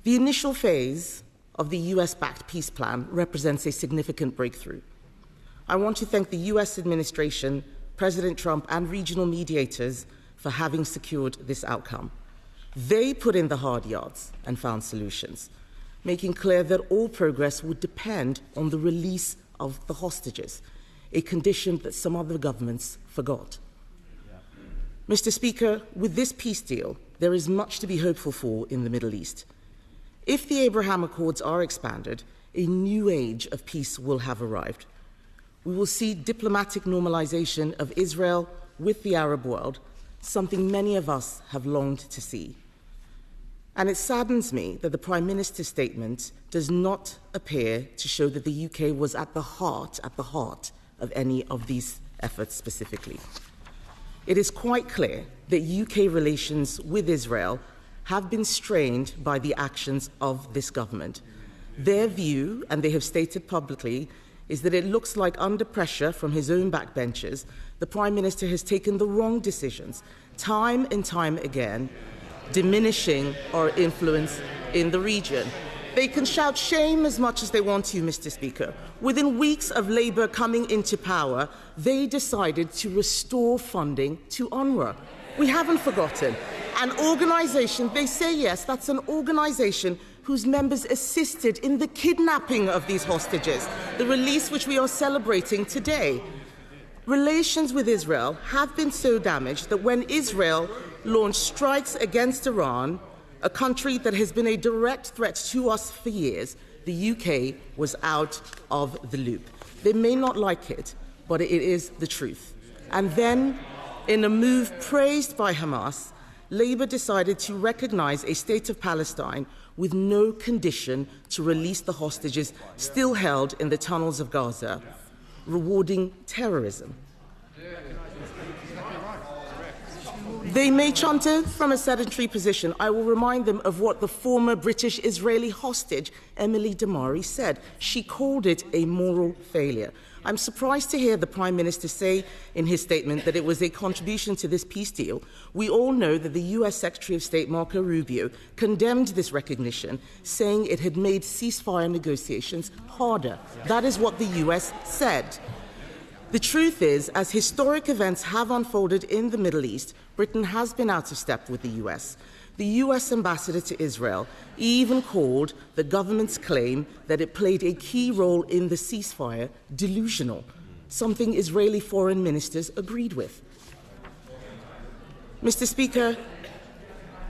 The initial phase of the US-backed peace plan represents a significant breakthrough. I want to thank the US administration, President Trump, and regional mediators for having secured this outcome. They put in the hard yards and found solutions, making clear that all progress would depend on the release of the hostages, a condition that some other governments forgot. Mr. Speaker, with this peace deal, there is much to be hopeful for in the Middle East. If the Abraham Accords are expanded, a new age of peace will have arrived. We will see diplomatic normalization of Israel with the Arab world, something many of us have longed to see. And it saddens me that the Prime Minister's statement does not appear to show that the UK was at the heart of any of these efforts specifically. It is quite clear that UK relations with Israel have been strained by the actions of this government. Their view, and they have stated publicly, is that it looks like under pressure from his own backbenchers, the Prime Minister has taken the wrong decisions, time and time again, diminishing our influence in the region. They can shout shame as much as they want to, Mr. Speaker. Within weeks of Labour coming into power, they decided to restore funding to UNRWA. We haven't forgotten. An organisation, they say yes, that's an organisation whose members assisted in the kidnapping of these hostages, the release which we are celebrating today. Relations with Israel have been so damaged that when Israel launched strikes against Iran, a country that has been a direct threat to us for years, the UK was out of the loop. They may not like it, but it is the truth. And then, in a move praised by Hamas, Labour decided to recognise a state of Palestine with no condition to release the hostages still held in the tunnels of Gaza, rewarding terrorism. They may chanter from a sedentary position. I will remind them of what the former British-Israeli hostage, Emily Damari, said. She called it a moral failure. I'm surprised to hear the Prime Minister say in his statement that it was a contribution to this peace deal. We all know that the US Secretary of State, Marco Rubio, condemned this recognition, saying it had made ceasefire negotiations harder. That is what the US said. The truth is, as historic events have unfolded in the Middle East, Britain has been out of step with the US. The US ambassador to Israel even called the government's claim that it played a key role in the ceasefire delusional, something Israeli foreign ministers agreed with. Mr. Speaker,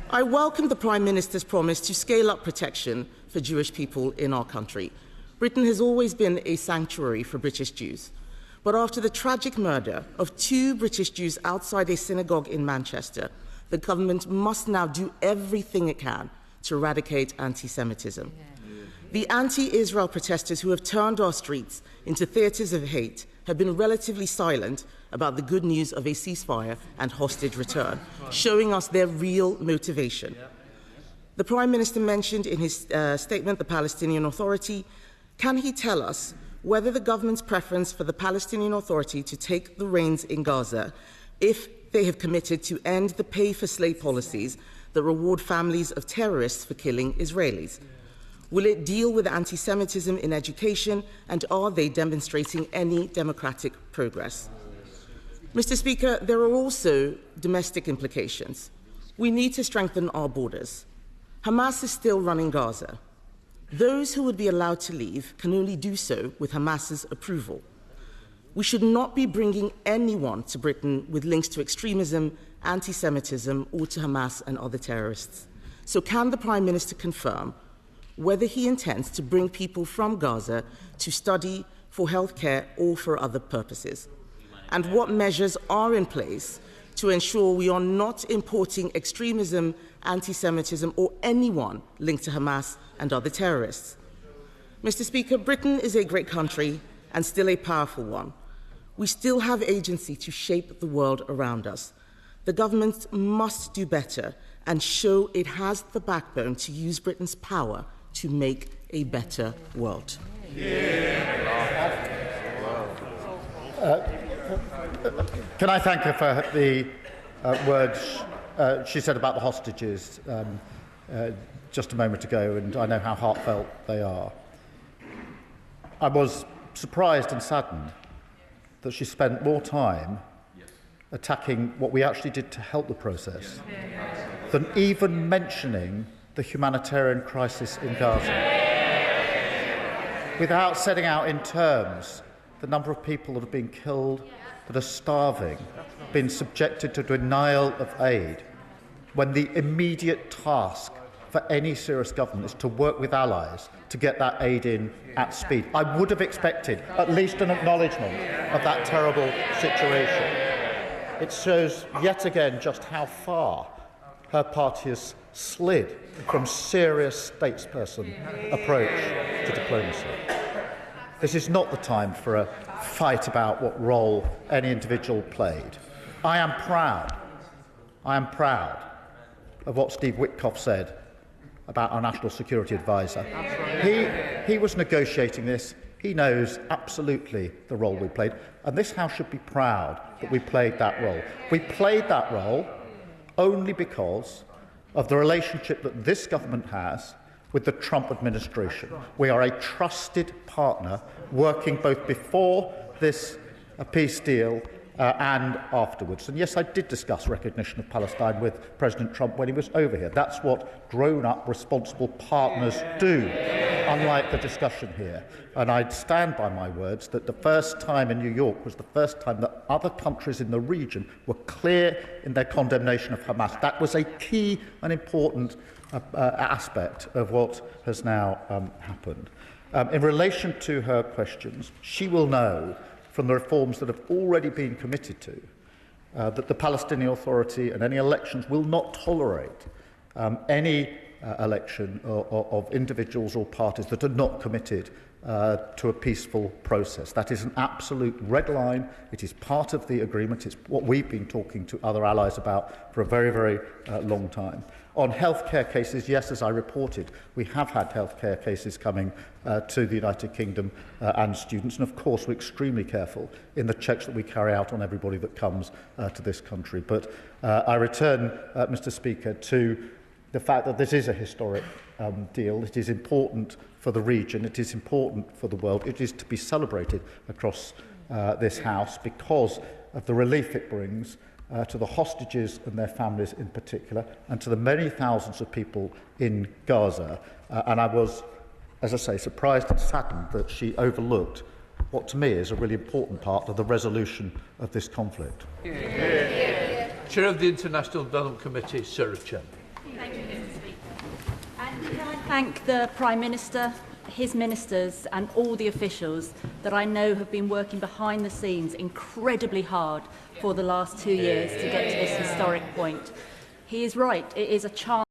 I welcome the Prime Minister's promise to scale up protection for Jewish people in our country. Britain has always been a sanctuary for British Jews. But after the tragic murder of 2 British Jews outside a synagogue in Manchester, the government must now do everything it can to eradicate anti-Semitism. The anti-Israel protesters who have turned our streets into theatres of hate have been relatively silent about the good news of a ceasefire and hostage return, showing us their real motivation. The Prime Minister mentioned in his statement the Palestinian Authority. Can he tell us whether the government's preference for the Palestinian Authority to take the reins in Gaza, if they have committed to end the pay-for-slay policies that reward families of terrorists for killing Israelis? Will it deal with anti-Semitism in education, and are they demonstrating any democratic progress? Mr. Speaker, there are also domestic implications. We need to strengthen our borders. Hamas is still running Gaza. Those who would be allowed to leave can only do so with Hamas's approval. We should not be bringing anyone to Britain with links to extremism, anti-Semitism, or to Hamas and other terrorists. So can the Prime Minister confirm whether he intends to bring people from Gaza to study, for healthcare, or for other purposes? And what measures are in place to ensure we are not importing extremism, anti-Semitism, or anyone linked to Hamas and other terrorists? Mr. Speaker, Britain is a great country and still a powerful one. We still have agency to shape the world around us. The government must do better and show it has the backbone to use Britain's power to make a better world. Can I thank her for the words she said about the hostages just a moment ago, and I know how heartfelt they are. I was surprised and saddened that she spent more time attacking what we actually did to help the process than even mentioning the humanitarian crisis in Gaza, without setting out in terms the number of people that have been killed, that are starving, been subjected to denial of aid, when the immediate task for any serious government is to work with allies to get that aid in at speed. I would have expected at least an acknowledgement of that terrible situation. It shows yet again just how far her party has slid from serious statesperson approach to diplomacy. This is not the time for a fight about what role any individual played. I am proud of what Steve Witkoff said about our National Security Advisor. He was negotiating this. He knows absolutely the role we played, and this House should be proud that we played that role. We played that role only because of the relationship that this government has with the Trump administration. We are a trusted partner working both before this peace deal and afterwards. And yes, I did discuss recognition of Palestine with President Trump when he was over here. That's what grown-up, responsible partners do, unlike the discussion here. And I'd stand by my words that the first time in New York was the first time that other countries in the region were clear in their condemnation of Hamas. That was a key and important aspect of what has now happened. In relation to her questions, she will know from the reforms that have already been committed to, that the Palestinian Authority and any elections will not tolerate any election of individuals or parties that are not committed to a peaceful process. That is an absolute red line. It is part of the agreement. It's what we've been talking to other allies about for a very, very long time. On healthcare cases, yes, as I reported, we have had healthcare cases coming to the United Kingdom and students, and of course we're extremely careful in the checks that we carry out on everybody that comes to this country. But I return, Mr. Speaker, to the fact that this is a historic deal. It is important for the region, it is important for the world, it is to be celebrated across this House because of the relief it brings to the hostages and their families in particular, and to the many thousands of people in Gaza. And I was, as I say, surprised and saddened that she overlooked what to me is a really important part of the resolution of this conflict. Chair of the International Development Committee, Sarah Chen. Thank you, Mr. Speaker. And can I thank the Prime Minister, his ministers and all the officials that I know have been working behind the scenes incredibly hard for the last 2 years to get to this historic point. He is right, it is a chance